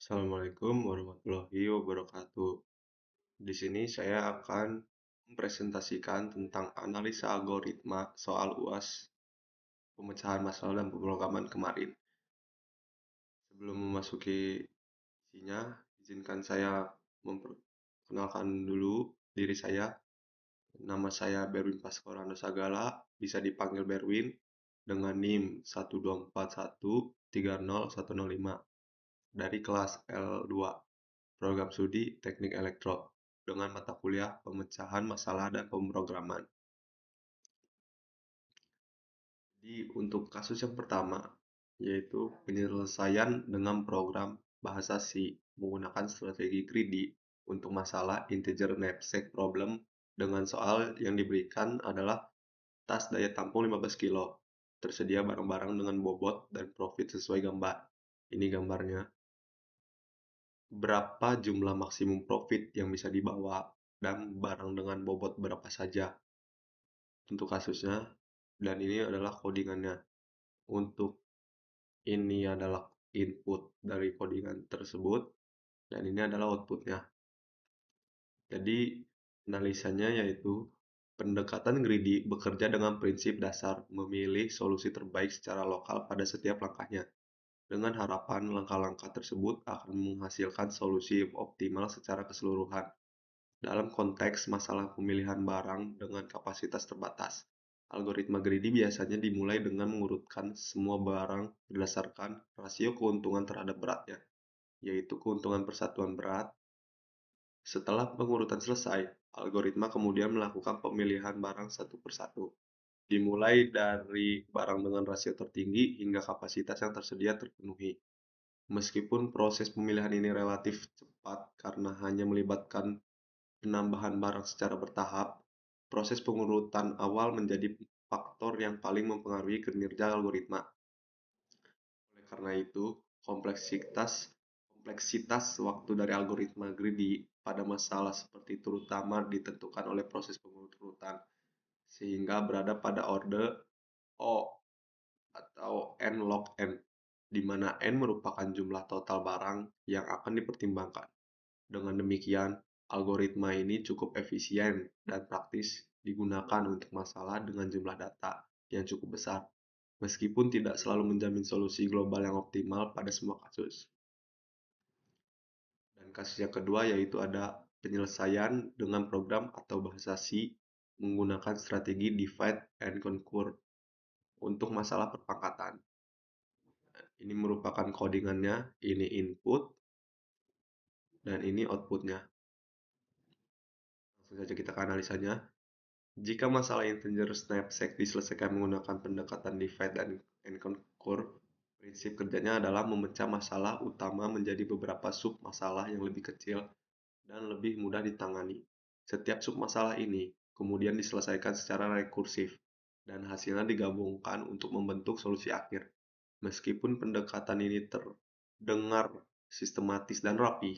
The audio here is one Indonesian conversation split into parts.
Assalamualaikum warahmatullahi wabarakatuh. Di sini saya akan mempresentasikan tentang analisa algoritma soal UAS pemecahan masalah dan pemrograman kemarin. Sebelum memasuki isinya, izinkan saya memperkenalkan dulu diri saya. Nama saya Berwin Pascorano Sagala, bisa dipanggil Berwin dengan NIM 124130105 dari kelas L2. Program studi Teknik Elektro dengan mata kuliah Pemecahan Masalah dan Pemrograman. Jadi untuk kasus yang pertama, yaitu penyelesaian dengan program bahasa C menggunakan strategi greedy untuk masalah integer knapsack problem dengan soal yang diberikan adalah tas daya tampung 15 kilo. Tersedia barang-barang dengan bobot dan profit sesuai gambar. Ini gambarnya. Berapa jumlah maksimum profit yang bisa dibawa dan barang dengan bobot berapa saja untuk kasusnya, dan ini adalah codingannya. Untuk ini adalah input dari codingan tersebut, dan ini adalah outputnya. Jadi analisanya yaitu pendekatan greedy bekerja dengan prinsip dasar memilih solusi terbaik secara lokal pada setiap langkahnya, dengan harapan langkah-langkah tersebut akan menghasilkan solusi optimal secara keseluruhan. Dalam konteks masalah pemilihan barang dengan kapasitas terbatas, algoritma greedy biasanya dimulai dengan mengurutkan semua barang berdasarkan rasio keuntungan terhadap beratnya, yaitu keuntungan persatuan berat. Setelah pengurutan selesai, algoritma kemudian melakukan pemilihan barang satu persatu, dimulai dari barang dengan rasio tertinggi hingga kapasitas yang tersedia terpenuhi. Meskipun proses pemilihan ini relatif cepat karena hanya melibatkan penambahan barang secara bertahap, proses pengurutan awal menjadi faktor yang paling mempengaruhi kinerja algoritma. Oleh karena itu, kompleksitas waktu dari algoritma greedy pada masalah seperti terutama ditentukan oleh proses pengurutan, sehingga berada pada orde O atau n log n, di mana n merupakan jumlah total barang yang akan dipertimbangkan. Dengan demikian, algoritma ini cukup efisien dan praktis digunakan untuk masalah dengan jumlah data yang cukup besar, meskipun tidak selalu menjamin solusi global yang optimal pada semua kasus. Dan kasus yang kedua yaitu ada penyelesaian dengan program atau bahasa C menggunakan strategi divide and conquer untuk masalah perpangkatan. Ini merupakan codingannya, ini input, dan ini outputnya. Langsung saja kita ke analisanya. Jika masalah integer knapsack diselesaikan menggunakan pendekatan divide and conquer, prinsip kerjanya adalah memecah masalah utama menjadi beberapa sub-masalah yang lebih kecil dan lebih mudah ditangani. Setiap sub-masalah ini kemudian diselesaikan secara rekursif, dan hasilnya digabungkan untuk membentuk solusi akhir. Meskipun pendekatan ini terdengar sistematis dan rapi,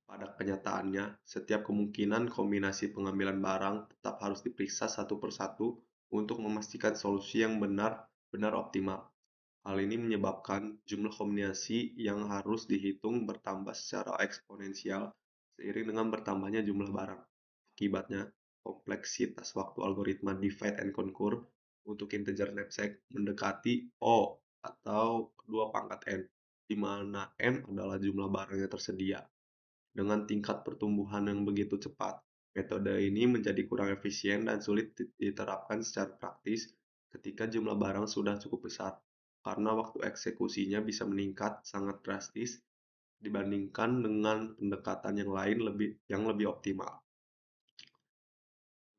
pada kenyataannya, setiap kemungkinan kombinasi pengambilan barang tetap harus diperiksa satu persatu untuk memastikan solusi yang benar-benar optimal. Hal ini menyebabkan jumlah kombinasi yang harus dihitung bertambah secara eksponensial seiring dengan bertambahnya jumlah barang. Akibatnya, kompleksitas waktu algoritma divide and conquer untuk integer knapsack mendekati O atau 2 pangkat n, di mana n adalah jumlah barang yang tersedia. Dengan tingkat pertumbuhan yang begitu cepat, metode ini menjadi kurang efisien dan sulit diterapkan secara praktis ketika jumlah barang sudah cukup besar, karena waktu eksekusinya bisa meningkat sangat drastis dibandingkan dengan pendekatan yang lain yang lebih optimal.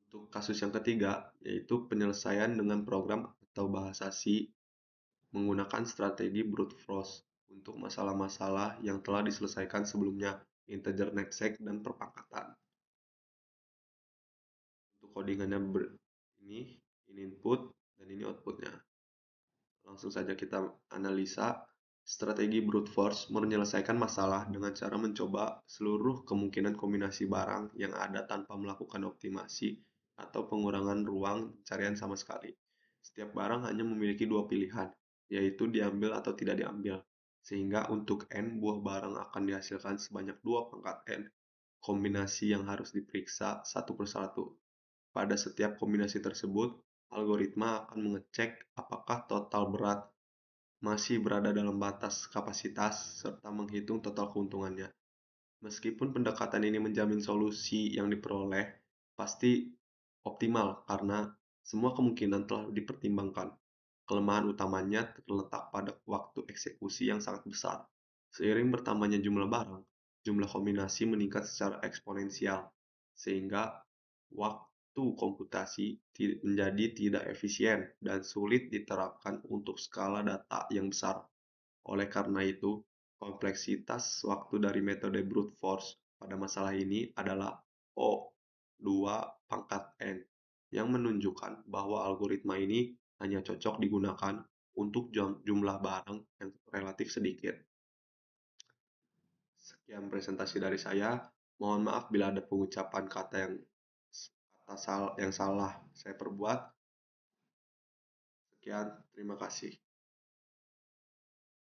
Untuk kasus yang ketiga, yaitu penyelesaian dengan program atau bahasa C menggunakan strategi brute force untuk masalah-masalah yang telah diselesaikan sebelumnya, integer knapsack dan perpangkatan. Untuk codingannya ini input dan ini outputnya. Langsung saja kita analisa. Strategi brute force menyelesaikan masalah dengan cara mencoba seluruh kemungkinan kombinasi barang yang ada tanpa melakukan optimasi atau pengurangan ruang pencarian sama sekali. Setiap barang hanya memiliki dua pilihan, yaitu diambil atau tidak diambil. sehingga untuk N buah barang akan dihasilkan sebanyak 2 pangkat N kombinasi yang harus diperiksa satu persatu. Pada setiap kombinasi tersebut, algoritma akan mengecek apakah total berat masih berada dalam batas kapasitas serta menghitung total keuntungannya. Meskipun pendekatan ini menjamin solusi yang diperoleh pasti optimal karena semua kemungkinan telah dipertimbangkan. Kelemahan utamanya terletak pada waktu eksekusi yang sangat besar. Seiring bertambahnya jumlah barang, jumlah kombinasi meningkat secara eksponensial, sehingga waktu komputasi menjadi tidak efisien dan sulit diterapkan untuk skala data yang besar. Oleh karena itu, kompleksitas waktu dari metode brute force pada masalah ini adalah O2 pangkat N, yang menunjukkan bahwa algoritma ini hanya cocok digunakan untuk jumlah barang yang relatif sedikit. Sekian presentasi dari saya. Mohon maaf bila ada pengucapan kata yang salah saya perbuat. Sekian, terima kasih.